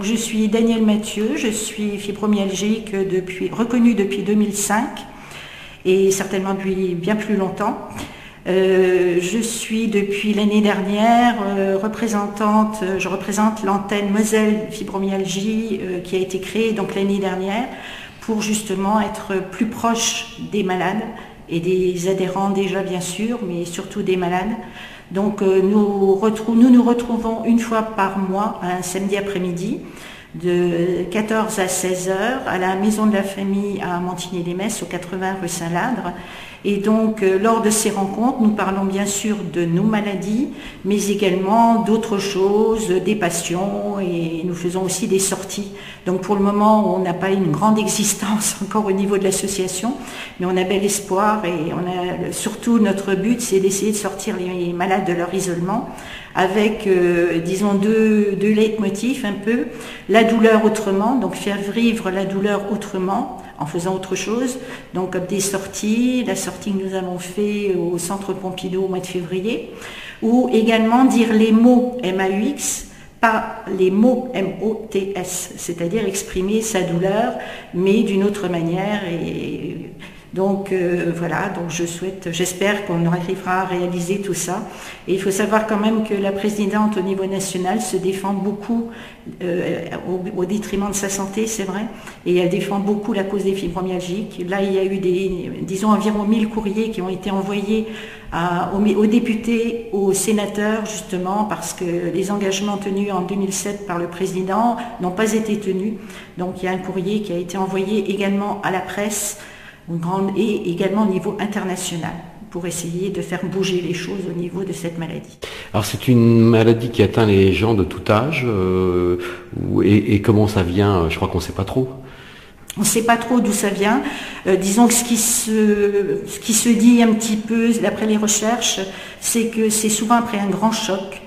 Je suis Danielle Mathieu, je suis fibromyalgique reconnue depuis 2005 et certainement depuis bien plus longtemps. Je suis depuis l'année dernière je représente l'antenne Moselle Fibromyalgie qui a été créée donc l'année dernière pour justement être plus proche des malades et des adhérents déjà bien sûr, mais surtout des malades. Donc nous nous retrouvons une fois par mois, un samedi après-midi, de 14 à 16 heures, à la Maison de la Famille à Montigny-lès-Metz, au 80 rue Saint-Ladre. Et donc, lors de ces rencontres, nous parlons bien sûr de nos maladies, mais également d'autres choses, des passions, et nous faisons aussi des sorties. Donc, pour le moment, on n'a pas une grande existence encore au niveau de l'association, mais on a bel espoir, et surtout notre but, c'est d'essayer de sortir les malades de leur isolement, avec, disons, deux leitmotifs un peu, la douleur autrement, donc faire vivre la douleur autrement, en faisant autre chose, donc comme des sorties, la sortie que nous avons fait au Centre Pompidou au mois de février, ou également dire les mots MAUX, pas les mots MOTS, c'est-à-dire exprimer sa douleur, mais d'une autre manière. Et donc voilà, donc j'espère qu'on arrivera à réaliser tout ça. Et il faut savoir quand même que la présidente au niveau national se défend beaucoup au détriment de sa santé, c'est vrai, et elle défend beaucoup la cause des fibromyalgiques. Là, il y a eu disons environ 1000 courriers qui ont été envoyés aux députés, aux sénateurs, justement, parce que les engagements tenus en 2007 par le président n'ont pas été tenus. Donc il y a un courrier qui a été envoyé également à la presse, et également au niveau international, pour essayer de faire bouger les choses au niveau de cette maladie. Alors c'est une maladie qui atteint les gens de tout âge, et comment ça vient, je crois qu'on ne sait pas trop. On ne sait pas trop d'où ça vient. Disons que ce qui se dit un petit peu, d'après les recherches, c'est que c'est souvent après un grand choc.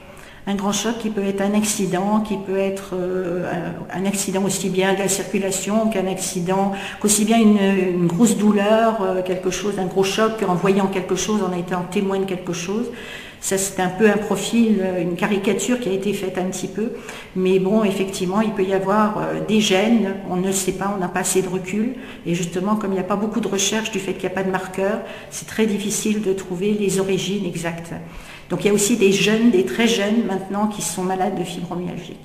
Un grand choc qui peut être un accident, qui peut être un accident aussi bien de la circulation qu'aussi bien une grosse douleur, un gros choc en voyant quelque chose, en étant témoin de quelque chose. Ça, c'est un peu un profil, une caricature qui a été faite un petit peu. Mais bon, effectivement, il peut y avoir des gènes, on ne le sait pas, on n'a pas assez de recul. Et justement, comme il n'y a pas beaucoup de recherche du fait qu'il n'y a pas de marqueurs, c'est très difficile de trouver les origines exactes. Donc il y a aussi des très jeunes maintenant, qui sont malades de fibromyalgie.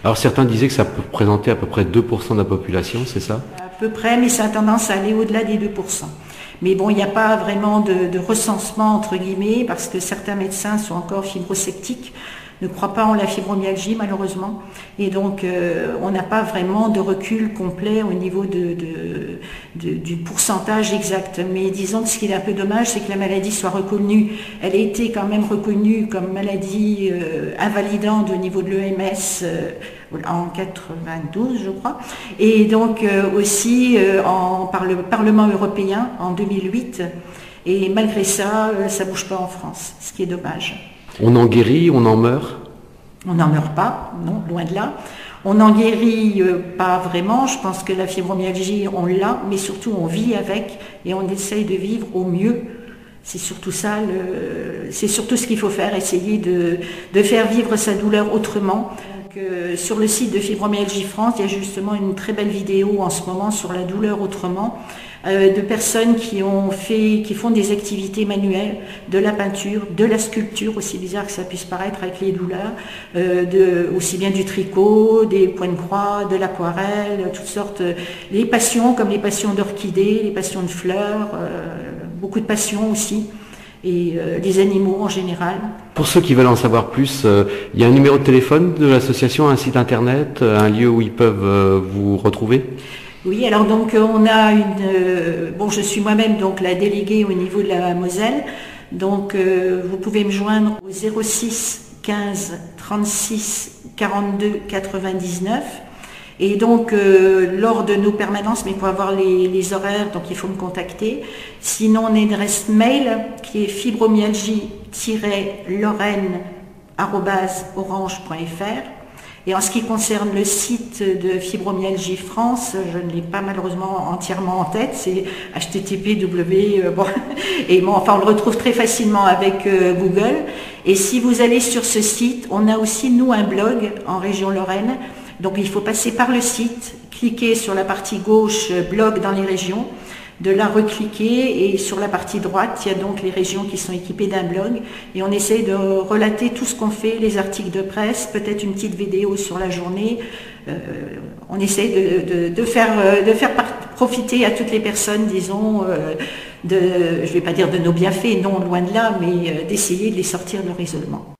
Alors certains disaient que ça peut représenter à peu près 2% de la population, c'est ça? À peu près, mais ça a tendance à aller au-delà des 2%. Mais bon, il n'y a pas vraiment de recensement, entre guillemets, parce que certains médecins sont encore fibrosceptiques, ne croient pas en la fibromyalgie, malheureusement. Et donc, on n'a pas vraiment de recul complet au niveau du pourcentage exact. Mais disons que ce qui est un peu dommage, c'est que la maladie soit reconnue. Elle a été quand même reconnue comme maladie invalidante au niveau de l'EMS en 92, je crois. Et donc aussi par le Parlement européen en 2008. Et malgré ça, ça ne bouge pas en France, ce qui est dommage. On en guérit, on en meurt? On n'en meurt pas, non, loin de là. On n'en guérit pas vraiment. Je pense que la fibromyalgie, on l'a, mais surtout on vit avec et on essaye de vivre au mieux. C'est surtout ça, c'est surtout ce qu'il faut faire, essayer de faire vivre sa douleur autrement. Donc, sur le site de Fibromyalgie France, il y a justement une très belle vidéo en ce moment sur la douleur autrement, de personnes qui font des activités manuelles, de la peinture, de la sculpture, aussi bizarre que ça puisse paraître avec les douleurs, aussi bien du tricot, des points de croix, de l'aquarelle, toutes sortes, les passions comme les passions d'orchidées, les passions de fleurs, beaucoup de passions aussi. Et les animaux en général. Pour ceux qui veulent en savoir plus, il y a un numéro de téléphone de l'association, un site internet, un lieu où ils peuvent vous retrouver? Oui, alors donc on a je suis moi-même donc la déléguée au niveau de la Moselle, donc vous pouvez me joindre au 06 15 36 42 99. Et donc, lors de nos permanences, mais pour avoir les horaires, donc il faut me contacter. Sinon, on a une adresse mail qui est fibromyalgie-lorraine@orange.fr. Et en ce qui concerne le site de Fibromyalgie France, je ne l'ai pas malheureusement entièrement en tête, c'est http://. On le retrouve très facilement avec Google. Et si vous allez sur ce site, on a aussi, nous, un blog en région Lorraine Donc il faut passer par le site, cliquer sur la partie gauche blog dans les régions, de là recliquer et sur la partie droite, il y a donc les régions qui sont équipées d'un blog et on essaye de relater tout ce qu'on fait, les articles de presse, peut-être une petite vidéo sur la journée. On essaye de faire profiter à toutes les personnes, disons, je ne vais pas dire de nos bienfaits, non, loin de là, mais d'essayer de les sortir de leur isolement.